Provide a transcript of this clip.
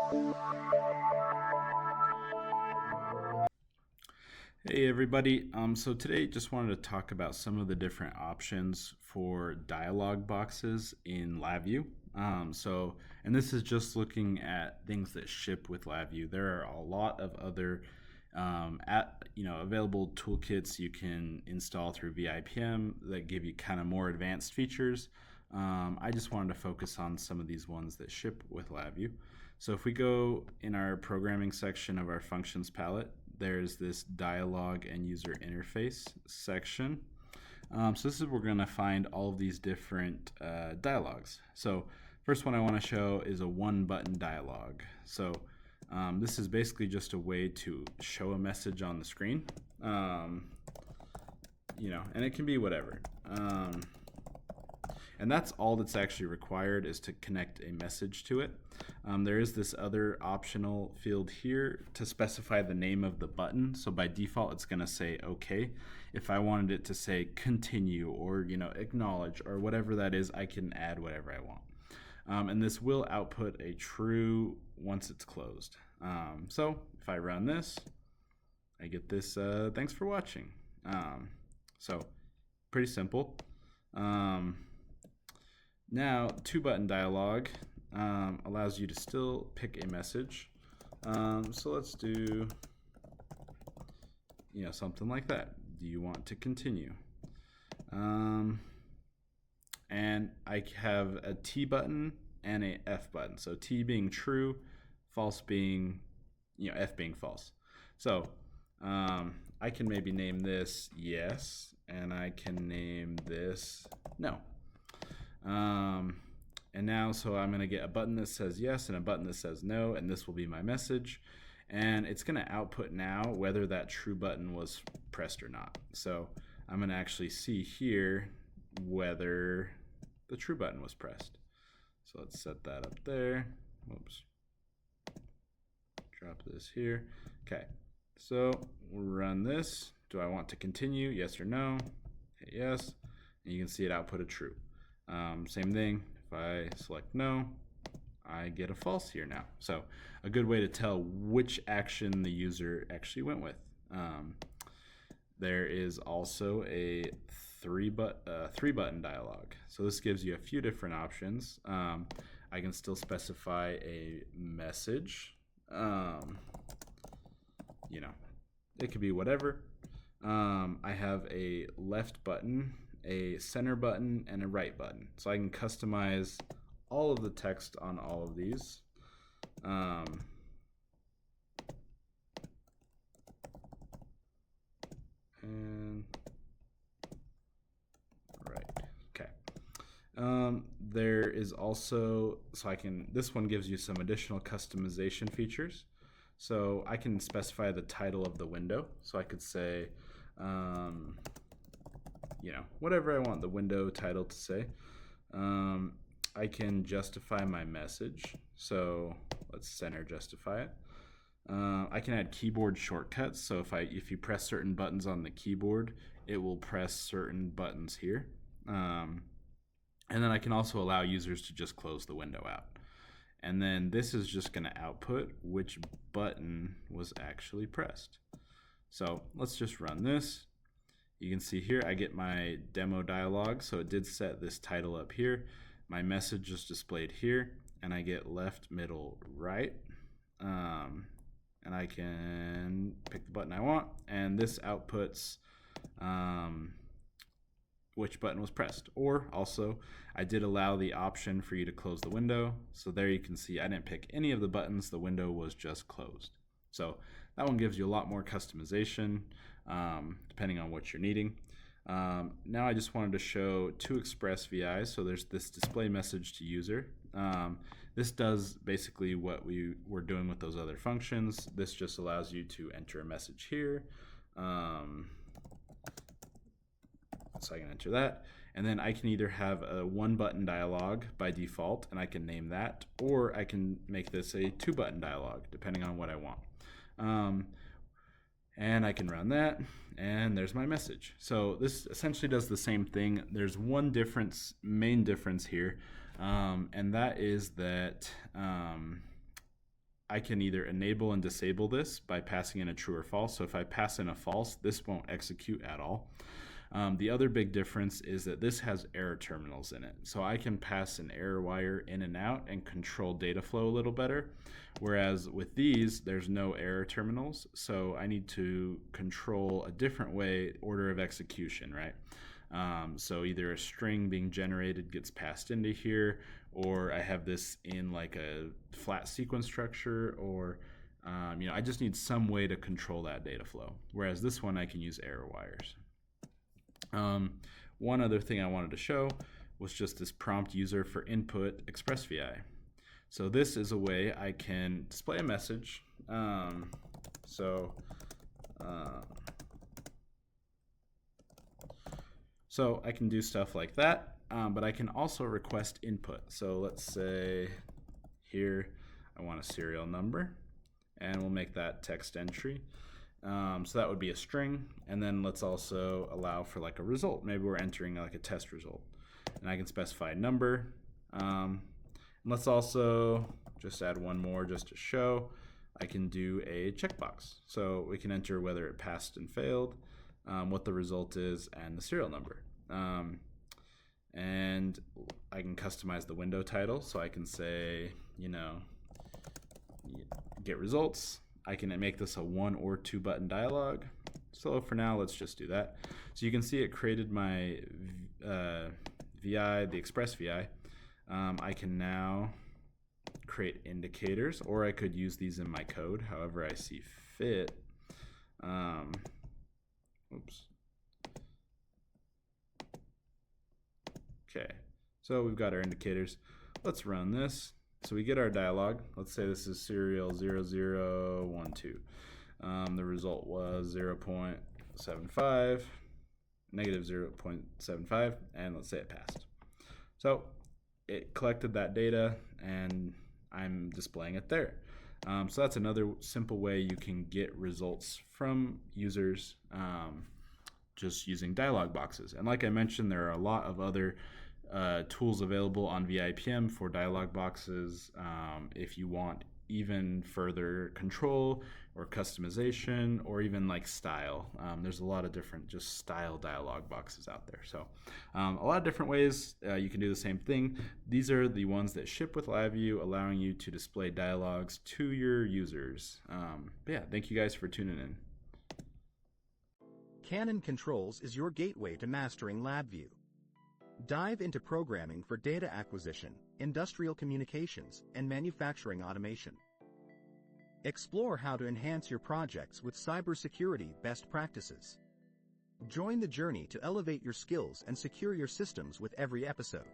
Hey everybody, so today just wanted to talk about some of the different options for dialog boxes in LabVIEW. And this is just looking at things that ship with LabVIEW. There are a lot of other available toolkits you can install through VIPM that give you kind of more advanced features. I just wanted to focus on some of these ones that ship with LabVIEW. So if we go in our programming section of our functions palette, there's this dialog and user interface section. So this is where we're going to find all of these different dialogs. So first one I want to show is a one button dialog. So this is basically just a way to show a message on the screen, and it can be whatever. And that's all that's actually required, is to connect a message to it. There is this other optional field here to specify the name of the button. So by default, it's going to say OK. If I wanted it to say continue or acknowledge or whatever that is, I can add whatever I want. And this will output a true once it's closed. So if I run this, I get this thanks for watching. So pretty simple. Now, two button dialog allows you to still pick a message. So let's do something like that. Do you want to continue? And I have a T button and a F button. So T being true, false being, F being false. So I can maybe name this yes, and I can name this no. And now, so I'm going to get a button that says yes and a button that says no, and this will be my message. And it's going to output now whether that true button was pressed or not. So I'm going to actually see here whether the true button was pressed. So let's set that up there. Oops. Drop this here. Okay. So we'll run this. Do I want to continue? Yes or no? Hit yes. And you can see it output a true. Same thing, if I select no, I get a false here now. So a good way to tell which action the user actually went with. There is also a three button dialog. So this gives you a few different options. I can still specify a message. It could be whatever. I have a left button, a center button, and a right button. So I can customize all of the text on all of these. And right, okay. There is also, this one gives you some additional customization features. So I can specify the title of the window. So I could say, whatever I want the window title to say. I can justify my message. So let's center justify it. I can add keyboard shortcuts. So if you press certain buttons on the keyboard, it will press certain buttons here. And then I can also allow users to just close the window out. And then this is just going to output which button was actually pressed. So let's just run this. You can see here I get my demo dialog. So it did set this title up here. My message is displayed here, and I get left, middle, right. And I can pick the button I want, and this outputs which button was pressed. Or also, I did allow the option for you to close the window. So there you can see I didn't pick any of the buttons. The window was just closed. So that one gives you a lot more customization depending on what you're needing. Now I just wanted to show two Express VIs. So there's this display message to user. This does basically what we were doing with those other functions. This just allows you to enter a message here. So I can enter that. And then I can either have a one button dialog by default, and I can name that, or I can make this a two button dialog, depending on what I want. And I can run that, and there's my message. So this essentially does the same thing. There's one main difference here, and that is that I can either enable and disable this by passing in a true or false. So if I pass in a false, this won't execute at all. The other big difference is that this has error terminals in it. So I can pass an error wire in and out and control data flow a little better. Whereas with these, there's no error terminals. So I need to control a different way, order of execution, right? So either a string being generated gets passed into here, or I have this in like a flat sequence structure, or I just need some way to control that data flow. Whereas this one, I can use error wires. One other thing I wanted to show was just this prompt user for input Express VI. So this is a way I can display a message. So I can do stuff like that, but I can also request input. So let's say here I want a serial number, and we'll make that text entry. So that would be a string, and then let's also allow for like a result. Maybe we're entering like a test result, and I can specify a number. And let's also just add one more just to show. I can do a checkbox. So we can enter whether it passed and failed, what the result is, and the serial number. And I can customize the window title. So I can say, get results. I can make this a 1 or 2 button dialog. So for now, let's just do that. So you can see it created my VI, the Express VI. I can now create indicators, or I could use these in my code, however I see fit. Oops. Okay, so we've got our indicators. Let's run this. So we get our dialog. Let's say this is serial 0012. The result was 0.75, negative 0.75, and let's say it passed. So it collected that data, and I'm displaying it there. So that's another simple way you can get results from users just using dialog boxes. And like I mentioned, there are a lot of other tools available on VIPM for dialog boxes. If you want even further control or customization, or even like style, there's a lot of different just style dialog boxes out there. So a lot of different ways you can do the same thing. These are the ones that ship with LabVIEW, allowing you to display dialogs to your users. But yeah, thank you guys for tuning in. Canon Controls is your gateway to mastering LabVIEW. Dive into programming for data acquisition, industrial communications, and manufacturing automation. Explore how to enhance your projects with cybersecurity best practices. Join the journey to elevate your skills and secure your systems with every episode.